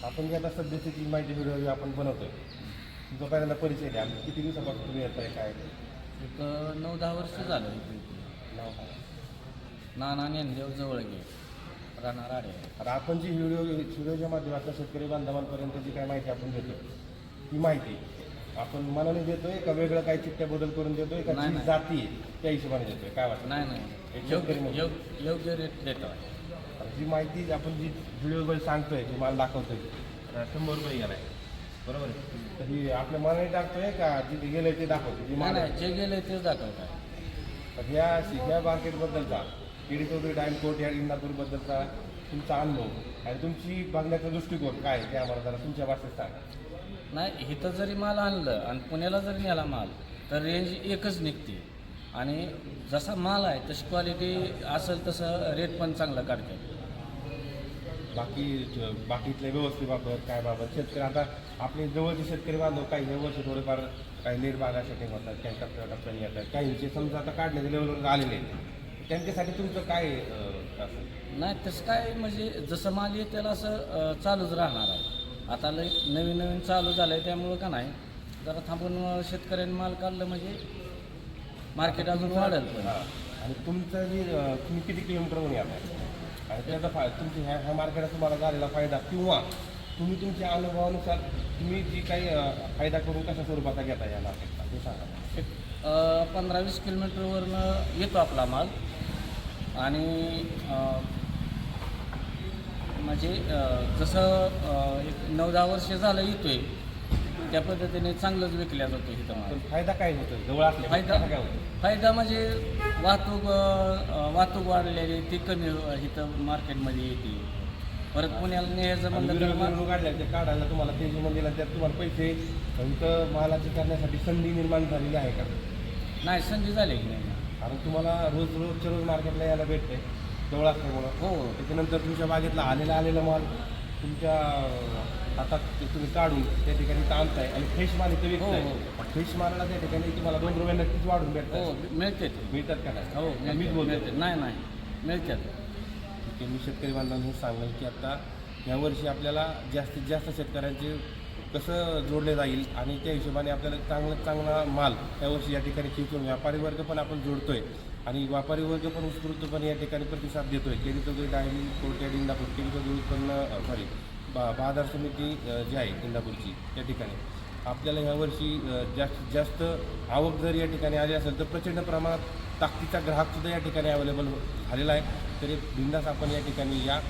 आपण जे आता सध्याची जी माहिती व्हिडिओ आपण बनवतोय तुमचा पहिल्यांदा परिचय द्या. किती दिवसापासून तुम्ही येत आहे काय एक 9-10 वर्ष झालं इथे. नाव सांगा. नाना नेंदेव जवळ गे राहणार आडे. आता आपण जी व्हिडिओच्या माध्यमातून शेतकरी बांधवांपर्यंत जी काय माहिती आपण देतो ती माहिती आपण मनाने देतोय का वेगळं काही चिठ्ठ्या बदल करून देतोय का नाही, जी नाही. जाती आहे त्या हिशोबाने देतोय काय वाटतं? नाही एक शेतकरी म्हणून. योग्य रेट देतो. आता जी माहिती आपण जी व्हिडिओमध्ये सांगतोय जी मला दाखवतोय आता 100 रुपये गेलाय बरोबर आहे. तर ही आपल्या मनाने टाकतोय का जिथे गेलंय ते दाखवतोय जी नाही मला नाही, जे गेले तेच दाखवत आहे. तर ह्या मार्केटबद्दलचा केडी चौधरी डायम कोर्ट या इंदापूरबद्दलचा तुमचा अनुभव आणि तुमची बघण्याचा दृष्टिकोन काय ते आम्हाला जरा तुमच्या भाषेत सांगा. नाही, इथं जरी माल आणलं आणि पुण्याला जरी नेला माल तर रेंज एकच निघते आणि जसा माल आहे तशी क्वालिटी असेल तसं रेट पण चांगला काढते. बाकीतल्या व्यवस्थेबाबत काय बाबत शेतकरी आता आपले जवळचे शेतकरी बांधव काही हे वर्ष थोडेफार काही लेट बागा सेटिंग होतात काही टप्प्याटप्प्याने येतात काहींचे समजा आता काढण्याच्या लेवलवर आलेले आहेत त्यांच्यासाठी तुमचं काय असेल? नाही तसं काय म्हणजे जसं माल येईल त्याला असं चालूच राहणार आहे. आता लई नवीन नवीन चालू झालं आहे त्यामुळं का नाही जरा थांबून शेतकऱ्यांनी माल काढलं म्हणजे मार्केट अजून वाढेल. पण हां आणि तुमचं जे तुम्ही किती किलोमीटरवरून येत आहे आणि त्याचा तुमची ह्या मार्केटात तुम्हाला झालेला फायदा किंवा तुम्ही तुमच्या अनुभवानुसार तुम्ही जी काही फायदा करून कशा स्वरूपाचा घेता या मार्केटला ते सांगा. एक 15-20 किलोमीटरवरनं येतो आपला माल आणि म्हणजे जसं एक 9-10 वर्ष झालं येतोय त्या पद्धतीने चांगलंच विकल्या जातो इथं माल. पण फायदा काय होतो जवळ असल्या फायदा काय होतो? फायदा म्हणजे वाहतूक वाढलेली ती कमी इथं मार्केटमध्ये येते. परत पुण्याला न्यायचं म्हणलं तर व्हिडिओ काढल्या ते काढायला तुम्हाला तेजीमध्ये दिला त्यात तुम्हाला पैसे इथं मालाची करण्यासाठी संधी निर्माण झालेली आहे का? नाही, संधी झाली की नाही. कारण तुम्हाला रोजच्या रोज मार्केटला यायला भेटते जवळ असल्यामुळं. हो, त्याच्यानंतर तुमच्या बागेतला आलेला माल तुमच्या हातात तुम्ही काढून त्या ठिकाणी ताणताय आणि फ्रेश माल इथे विकताय. हो, फ्रेश मालाला त्या ठिकाणी तुम्हाला 2 रुपये नक्कीच वाढून भेटतात. हो मिळते. मिळतात का नाही? हो मीच मिळते, बोलतो. मिळते. नाही मिळतात. ठीक आहे, मी शेतकरी बांधवांना हे सांगेल की आता यावर्षी आपल्याला जास्तीत जास्त शेतकऱ्यांचे कसं जोडले जाईल आणि त्या हिशोबाने आपल्याला चांगला माल यावर्षी या ठिकाणी खेचून व्यापारी वर्ग पण आपण जोडतोय आणि व्यापारी वर्ग पण उत्स्फूर्तपणे या ठिकाणी प्रतिसाद देतोय. केडी चौधरी डायमी कोर्ट इंदापूर केडी चौधरी उत्पन्न बाजार समिती जी आहे इंदापूरची त्या ठिकाणी आपल्याला ह्यावर्षी जास्तीत जास्त आवक जर या ठिकाणी आली असेल तर प्रचंड प्रमाणात ताकदीचा ग्राहकसुद्धा या ठिकाणी अवेलेबल झालेला आहे. तरी बिंदास आपण या ठिकाणी या